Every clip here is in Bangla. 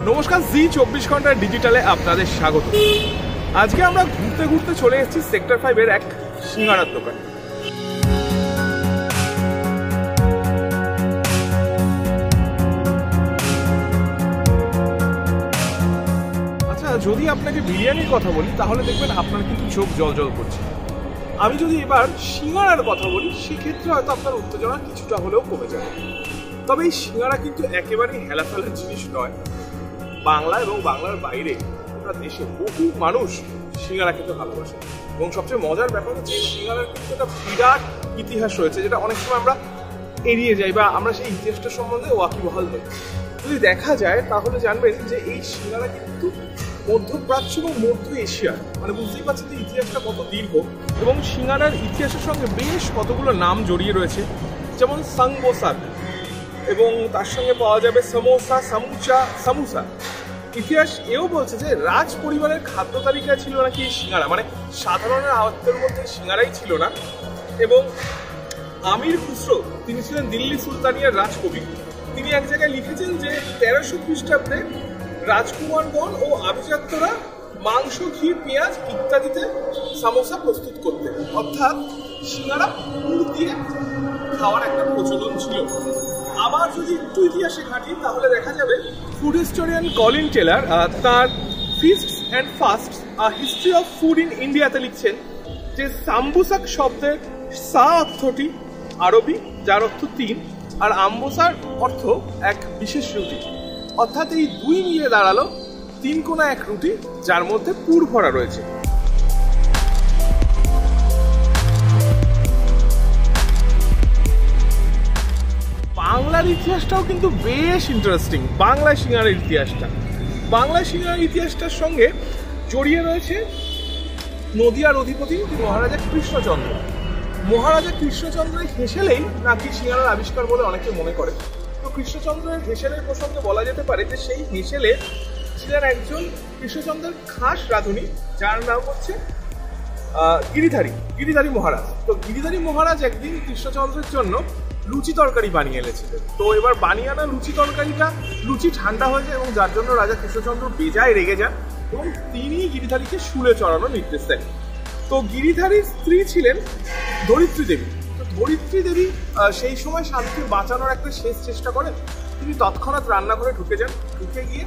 নমস্কার, জি24 ঘন্টা ডিজিটালে আপনাদের স্বাগত। আজকে আমরা ঘুরতে ঘুরতে চলে এসেছি সেক্টর 5-এর এক সিঙ্গারার দোকান। আচ্ছা, যদি আপনাকে বিরিয়ানির কথা বলি তাহলে দেখবেন আপনার কিন্তু চোখ জল জল করছে। আমি যদি এবার সিঙ্গারার কথা বলি সেক্ষেত্রে হয়তো আপনার উত্তেজনা কিছুটা হলেও কমে যাবে। তবে এই সিঙ্গারা কিন্তু একেবারেই হেলাফেলার জিনিস নয়। বাংলা এবং বাংলার বাইরে গোটা দেশে বহু মানুষ সিঙ্গারা খেতে ভালোবাসে, এবং সবচেয়ে মজার ব্যাপার হচ্ছে সিঙ্গারার কিন্তু একটা বিরাট ইতিহাস রয়েছে, যেটা অনেক সময় আমরা এড়িয়ে যাই বা আমরা সেই ইতিহাসটা সম্বন্ধে ওয়াকিবহাল নই। যদি দেখা যায় তাহলে জানবেন যে এই সিঙ্গারা কিন্তু মধ্যপ্রাচ্য এবং মধ্য এশিয়া, মানে বুঝতেই পারছি যে ইতিহাসটা কত দীর্ঘ, এবং সিঙ্গারার ইতিহাসের সঙ্গে বেশ কতগুলো নাম জড়িয়ে রয়েছে, যেমন সাংবোসাক, এবং তার সঙ্গে পাওয়া যাবে সমোসা, সামুচা, সামুসা। ইতিহাস এও বলছে যে রাজ পরিবারের খাদ্য তালিকা ছিল নাকি সিঙ্গারা, মানে সাধারণের আয়ত্তের মধ্যে সিঙ্গারাই ছিল না। এবং আমির খুসরো, তিনি ছিলেন দিল্লি সুলতানিয়ার রাজকবি। তিনি এক জায়গায় লিখেছেন যে 1300 খ্রিস্টাব্দে রাজকুমারগণ ও আভিজাত্যরা মাংস, ঘি, পেঁয়াজ ইত্যাদিতে সামোসা প্রস্তুত করতেন, অর্থাৎ সিঙ্গারা পুর দিয়ে খাওয়ার একটা প্রচলন ছিল। আবার যদি একটু ইতিহাসে ঘাঁটি তাহলে দেখা যাবে ফুড হিস্টোরিয়ান কলিন টেলার তার feasts and fasts history of food in ইন্ডিয়াতে লিখছেন যে সাম্বুসাক শব্দের সা অর্থটি আরবি, যার অর্থ 3, আর আম্বোসার অর্থ এক বিশেষ রুটি, অর্থাৎ এই দুই মিলে দাঁড়ালো 3 কোনা এক রুটি, যার মধ্যে পুর ভরা রয়েছে। বাংলার ইতিহাসটাও কিন্তু বেশ ইন্টারেস্টিং। বাংলায় সিঙ্গারার ইতিহাসটার সঙ্গে জড়িয়ে রয়েছে নদিয়ার অধিপতি মহারাজা কৃষ্ণচন্দ্র। মহারাজা কৃষ্ণচন্দ্রের হেসেলেই নাকি সিঙ্গারার আবিষ্কার বলে অনেকে মনে করে। তো কৃষ্ণচন্দ্রের হেসেলের প্রসঙ্গে বলা যেতে পারে যে সেই হেসেলে ছিলেন একজন কৃষ্ণচন্দ্রের খাস রাঁধুনি, যার নাম হচ্ছে গিরিধারী মহারাজ। তো গিরিধারী মহারাজ একদিন কৃষ্ণচন্দ্রের জন্য লুচি তরকারি বানিয়ে এনেছিলেন। তো এবার বানিয়ে আনা লুচি ঠান্ডা হয়ে যায়, এবং যার জন্য রাজা কৃষ্ণচন্দ্র বেজায় রেগে যান এবং তিনি গিরিধারীকে শুলে চড়ানোর নির্দেশ দেন। তো গিরিধারীর স্ত্রী ছিলেন ধরিত্রী দেবী। তো ধরিত্রী দেবী সেই সময় স্বামীকে বাঁচানোর একটা শেষ চেষ্টা করেন। তিনি তৎক্ষণাৎ রান্নাঘরে ঢুকে গিয়ে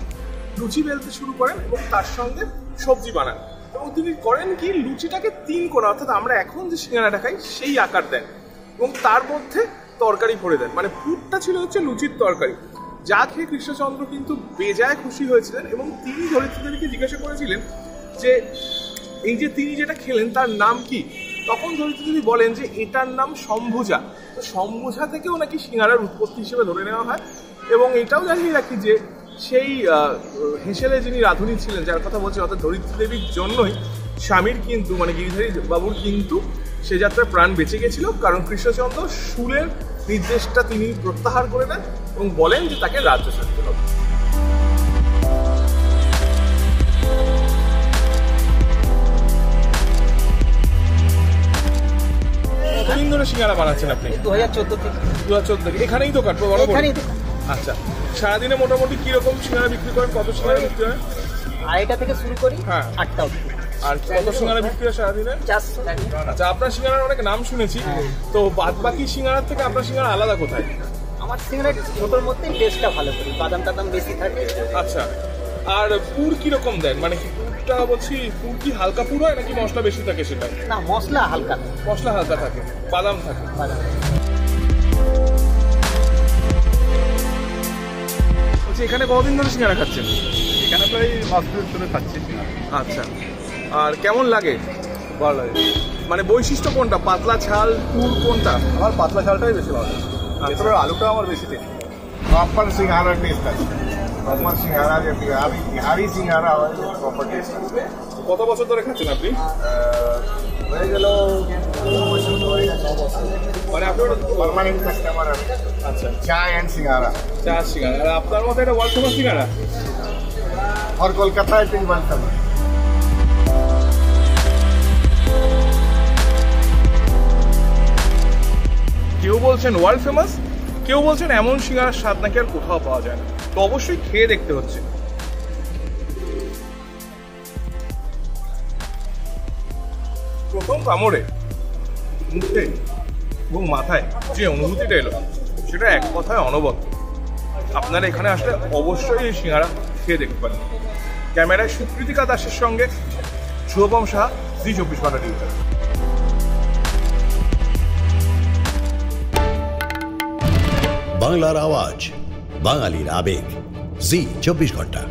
লুচি বেলতে শুরু করেন এবং তার সঙ্গে সবজি বানান। এবং তিনি করেন কি, লুচিটাকে 3 কোনা, অর্থাৎ আমরা এখন যে সিঙ্গারাটা খাই সেই আকার দেন, এবং তার মধ্যে তরকারি ভরে দেন। মানে পুরটা ছিল হচ্ছে লুচির তরকারি, যা খেয়ে কৃষ্ণচন্দ্র কিন্তু বেজায় খুশি হয়েছিলেন। এবং তিনি ধরিত্রী দেবীকে জিজ্ঞাসা করেছিলেন যে এই যে তিনি যেটা খেলেন তার নাম কি। তখন ধরিত্রী দেবী বলেন যে এটার নাম সম্ভুজা। তো সম্ভুজা থেকেও নাকি সিঙ্গারার উৎপত্তি হিসেবে ধরে নেওয়া হয়। এবং এটাও জানিয়ে রাখি যে সেই হেসেলে যিনি রাঁধুনি ছিলেন, যার কথা বলছে, অর্থাৎ ধরিত্রী দেবীর জন্যই স্বামীর কিন্তু, মানে গিরিধারী বাবুর কিন্তু সে যাত্রায় প্রাণ বেঁচে গেছিল, কারণ কৃষ্ণচন্দ্র শুলের নির্দেশটা তিনি প্রত্যাহার করে নেন এবং বলেন যে তাকে রাজ্য ছাড়তে হবে। কতদিন ধরে সিঙ্গারা বানাচ্ছেন আপনি? 2014 থেকে। এখানেই দোকান? আচ্ছা, সারাদিনে মোটামুটি কিরকম সিঙ্গারা বিক্রি করেন? কত সিঙ্গারা বিক্রি হয়? 2:30 থেকে শুরু করি, 8টা অবধি। আর কত সিঙ্গারা বিক্রি হয় সারাদিনে? 400। আচ্ছা, আপনার সিঙ্গারার অনেক নাম শুনেছি, তো বাদ বাকি সিঙ্গারার থেকে আপনার সিঙ্গারা আলাদা কোথায়? আমার সিঙ্গারা ছোটোর মধ্যে টেস্টটা ভালো করি, বাদাম টাদাম বেশি থাকে। আচ্ছা, আর পুর কিরকম দেন? মানে কি পুরটা বলছি, পুর কি হালকা পুর হয় নাকি মশলা বেশি থাকে সেটা? না, মশলা হালকা থাকে, বাদাম থাকে। এখানে কতদিন ধরে সিঙ্গারা খাচ্ছেন? এখানে প্রায় 5 দিন ধরে খাচ্ছি। আচ্ছা, আর কেমন লাগে? ভালো লাগে। মানে বৈশিষ্ট্য কোনটা, পাতলা ঝাল, পুর কোনটা? আমার পাতলা ঝালটাই বেশি ভালো লাগে, ভেতরে আলুটা আমার বেশি টেস্ট। প্রপার সিঙ্গারা টেস্ট আছে, প্রপার সিঙ্গারা যে বিহারি সিঙ্গারা হয় প্রপার টেস্ট আছে। কত বছর ধরে খাচ্ছেন আপনি? হয়ে গেল 9 বছর ধরে। মানে আপনি পার্মানেন্ট কাস্টমার। আচ্ছা, চা অ্যান্ড সিঙ্গারা। আর আপনার মধ্যে এটা ওয়ার্ল্ড ফেমাস সিঙ্গারা? और Kolkata I think world famous. কেউ বলছেন ওয়ার্ল্ড ফেমাস, কেউ বলছেন এমন সিঙ্গারার স্বাদ নাকি আর কোথাও পাওয়া যায় না। তো অবশ্যই খেয়ে দেখতে হচ্ছে। প্রথম কামড়ে মুখে এবং মাথায় যে অনুভূতিটা এলো সেটা এক কথায় অনবদ্য। আপনারা এখানে আসলে অবশ্যই এই সিঙ্গারা খেয়ে দেখতে পারেন। ক্যামেরায় সুকৃতিকা দাসের সঙ্গে শুভম সাহা, জি 24 ঘন্টা টিভি। বাংলার আওয়াজ, বাঙালির আবেগ, জি 24 ঘন্টা।